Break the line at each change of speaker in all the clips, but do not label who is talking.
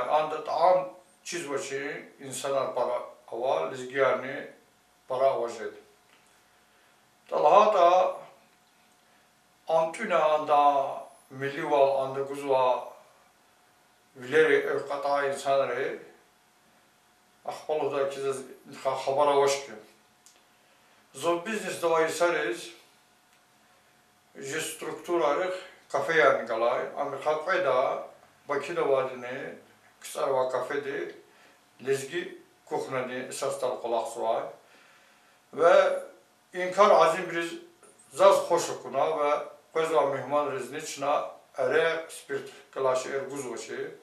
анда طعام چیز باشه insanlar para hava lizgiyani para vajed. Talhata antuna anda milli val anda guzwa vileri evkata insanları akbalı da kiz habara hoşki. Zor biznes davayı sarız je strukturarık kafeyan galay ama kalkayda Bakıda vadini kısarva kafede lezgi kuhnani esastal kolaksı var ve inkar azim bir zaz hoş okuna ve gözva mihman rezniçna ere spirt kalaşı erguz başı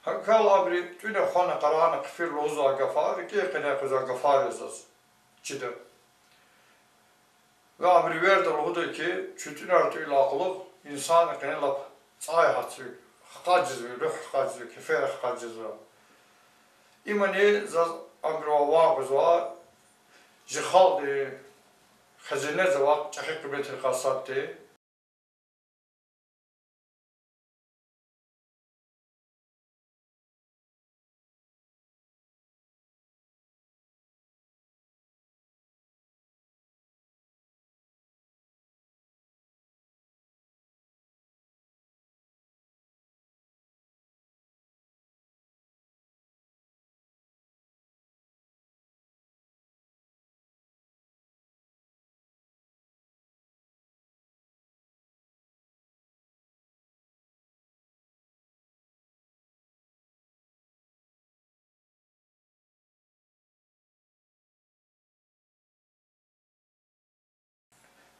hakal abri tüne xana qarana qfir loza gafar ki qina qza gafar yazas çide ve abri verdi oldu ki çütün artı ilaqlıq insan qina lap çay hatı Xaciz ve ruh xaciz ve kefer xaciz ve İmani zaz amrova buzwa jixal de xazine zavaq çaxi qibet xasatte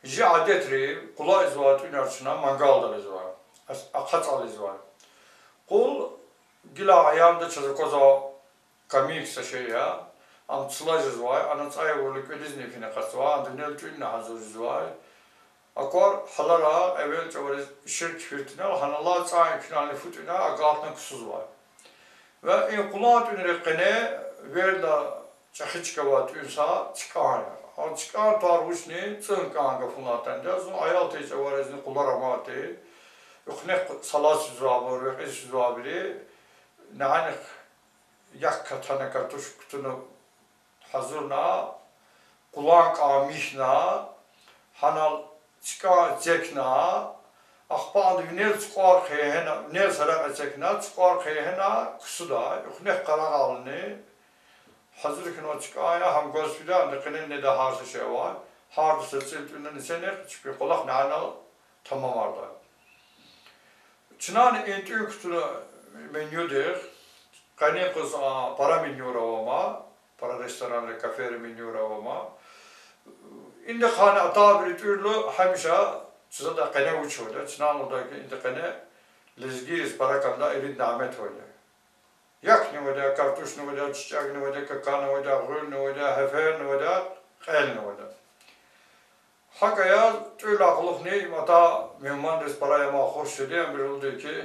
ji adetri kula izvat ünerçina mangalda izvar. Akhat al izvar. Kul gila ayamda çazakoza kamik şey ya. Am çılaj izvar. Anat ayavurluk ödizne fine kasva. Andinel tüyne hazır izvar. Akor halara evvel çavariz şirk firtine. Hanallah çay finalini futine agatna kusuz var. Ve in kulat ünerekene verda çahiçkavat ünsa çıkar. Çıkan tarvuşni çınkan funlatan da zo ayal tece varezni kularamati yukhne salas zubur ve qis zubiri nanik yak katana kartuş kutunu hazırna kulak amihna hanal çıkan cekna ahpan vinel çıkar khayhena ne sarak cekna çıkar khayhena kusuda yukhne qaraqalni Hazır ki o çıkaya ham gözüyle andakinin ne de harsı şey var. Harsı siltünden sene çıkıyor kolak nana tamam orada. Çınan entü kutunu menüdür. Kani kız para menü ravama, para restoranlı kafe menü ravama. İndi khana ata bir türlü hemşa size de kani uçuyor. Çınan oradaki indi kani lezgiz para kanda elin damet oluyor. Yak ne vada, kartuş ne vada, çiçek ne vada, kaka ne vada, gül ne vada, hefer ne vada, khayl ne vada. Hakaya tüyle akıllık ne, mata mehman des paraya ma hoş ediyen bir oldu ki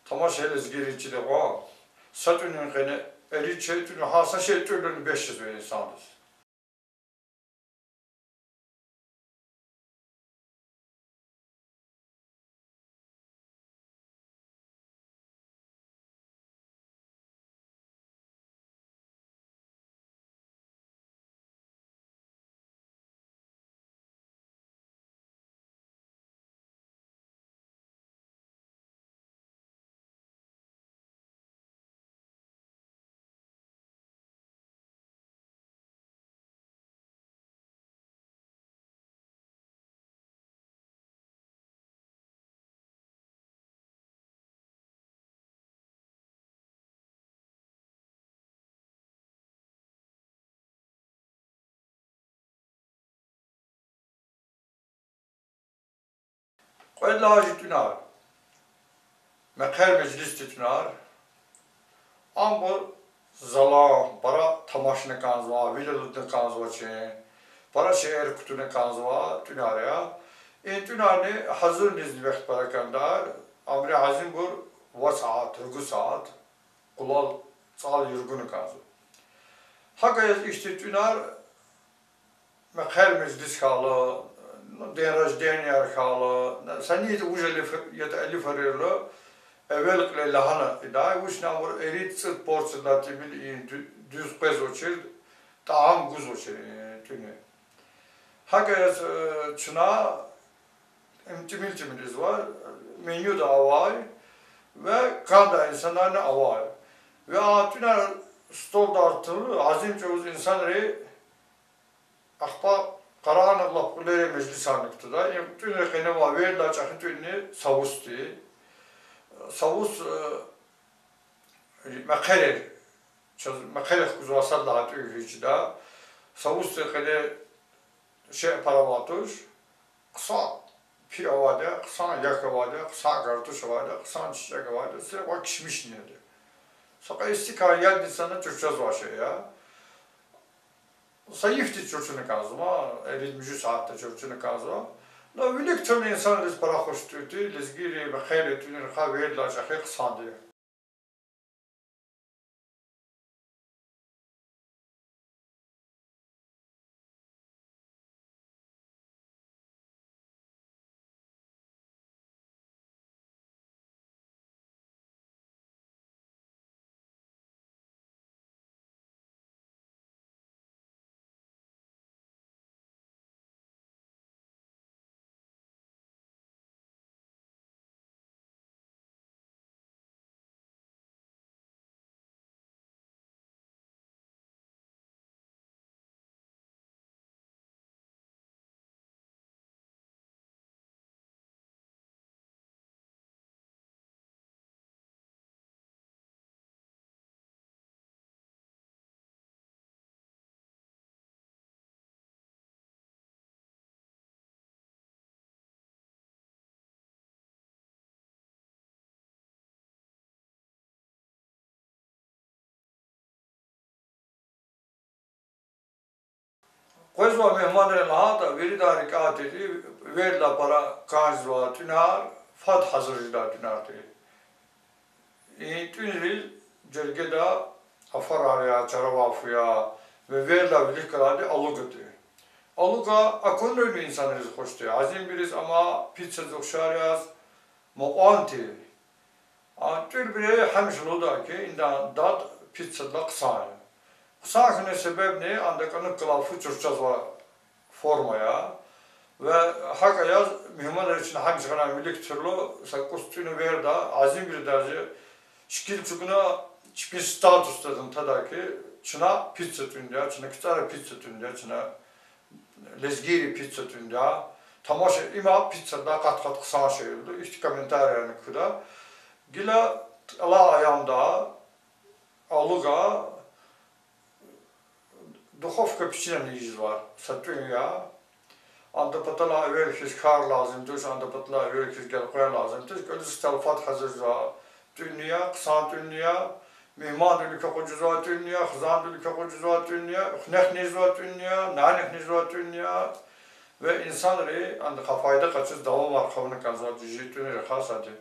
tamaşayız girici de var. Satünün kene eri çeytünü hasa şey türlünü 500 ve insanız. Koyla hacı tünar. Mekher meclis tünar. Ambur zala, para tamaşne kanzva, vilalıtne kanzva çen, para şehir kutune kanzva tünar ya. Tünar ne hazır nizli vakit para kandar. Amri hazim bur va saat, rügü saat. Kulal sal yürgünü kanzva. Hakayız işte tünar mekher meclis kalı, den rajden yer kalı. Sen niyeti uceli yet elif arıyorlar. evvel lahana da uç namur erit sırt porçla tibil düz pez oçir tam guz oçir tünü. Hakez çına imtimiliz var. Menü da avay ve kanda insanlar ne avay. Ve atüner stol dartılı azim çoğuz insanları akpa Karahan Allah kuleye meclis anıktı da. Tüm rekene var verdiler çakın tünü savus diye. Savus mekarer. Mekarer kuzasal da hatı da. Savus rekene şey paravatuş. Kısa pi avada, kısa yak avada, kısa kartuş avada, kısa çiçek avada. Sıra bak kişmiş neydi. Saka istikar geldi sana Türkçe var şey ya. Sayıftı Türkçe'nin kazma, 50 saatte Türkçe'nin kazma. La bilik tüm insan biz para hoş tuttu, lezgiri ve hayret tünür kavir la şahik sandı. Koyzva mehmanların da veri darik ateli, ver la para kanzva tünar, fad hazırcılar tünar diye. Tünril cergeda afaraya, çaravafuya ve ver la bilik kaladı aluga diye. Aluga akon öyle insanlarız hoş diye. Azim biriz ama pizza dokşarıyaz, muanti. Tül bire hemşulu da ki indan dad pizza da kısa. Kısakının sebep ne? Andakanın kılafı Türkçe var formaya ve hak ayaz mühimmanlar için hemşana milik türlü sakustunu ver da azim bir derece şekil çukuna bir status dedim tada ki çına pizza tünde, çına kitara pizza tünde, çına lezgiri pizza tünde tamaşa ima pizza da kat kısa şey oldu. İşte komentar yani kuda. Gila ala ayağımda aluga Duhovka pişiren var. Satıyor ya. Anda patla evvel kez kar lazım. Düz anda patla evvel kez gel koyar lazım. Düz gördüğünüz telefat hazır var. Dünya, kısan dünya, mihman ülke kocuğu var dünya, kızan ülke kocuğu var dünya, nehniz var dünya, nanehniz var dünya ve insanları anda kafayda kaçız davam var kavunu kazar. Dijitünü rekas adı.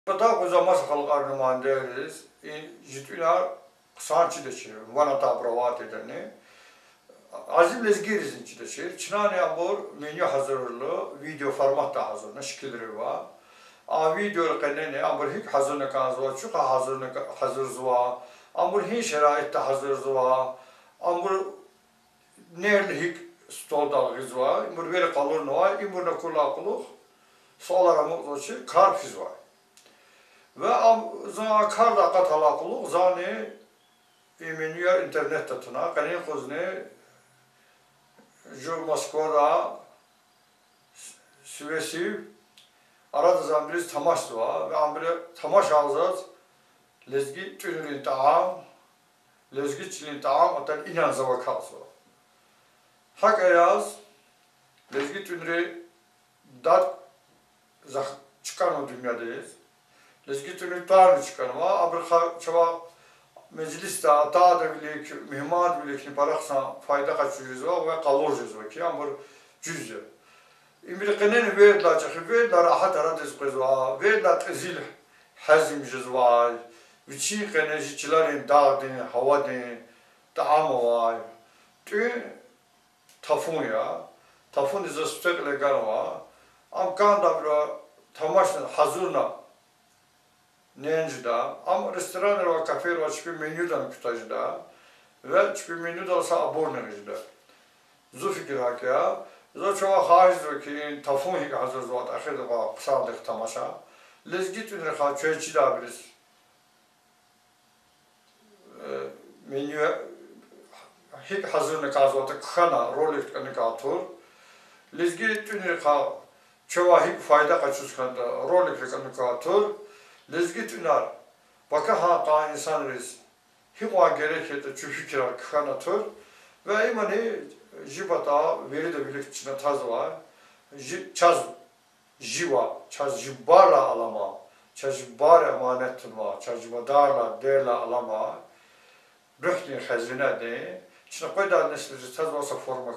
Pata kuzama sakal karnıman deriz. Jitüler kısançı da şey. Vana tabravat edeni. Azim lezgirizin içi de şey. Çınane abor menü hazırlı, video format da hazırlı, şekilleri var. Video kanene abor hik hazırlı kanzva, çuka hazır zva. Abor hi şeraitte hazır zva. Abor nerede hik stol dalgız var. Abor veri kalır no var. İmur ne kula kuluk. Solara mutlu şey karpiz var. Ve zana karda katalakulu zani imeniyor internette tuna kani kuzni jo Moskva'da Süvesi arada zambriz tamaş dua ve ambre tamaş alzat lezgi tünün taam lezgi çilin taam atan inan zavakası. Hak ayaz lezgi tünri dat zah çıkan o dünyadayız. Lezgi tünri tar çıkan ama ambre çava mecliste ata da bile ki mihman bile ki paraksan fayda kaçırıyoruz ve kaloruz ki ambre cüzü. İmrikinin verdiler, çünkü verdiler rahat aradız kızwa, verdiler tezil hazim cizvay, viçi enerjiçilerin dağdın, havadın, taam vay, tüm tafun ya, tafun izastek legal var, am kanda bir tamaşın hazırna nencida, am restoran ve kafe ve çıkı menüden kütajda ve çıkı menü de olsa abonejda. Zu fikir hak ya. زو چوا خواهش دو که این تفاهمی که حضور زود اخیر دو با قصار دک تماشا لزگی تو نرخا چوی چی دا بریز منیو هیچ حضور نکاز وقت خنا رولیت نکاتور لزگی تو نرخا چوا هیچ فایده کچوس کند رولیت نکاتور لزگی تو نر وقت ها تا انسان ریز هیچ وقت gerekli çu fikirler khana tur ve imani jibata veri de birlik içine taz var. Çaz jiva, çaz jibara alama, çaz jibara emanet tutma, çaz jibadarla derla alama. Rühni hazine de. İçine koyda nesli taz varsa forma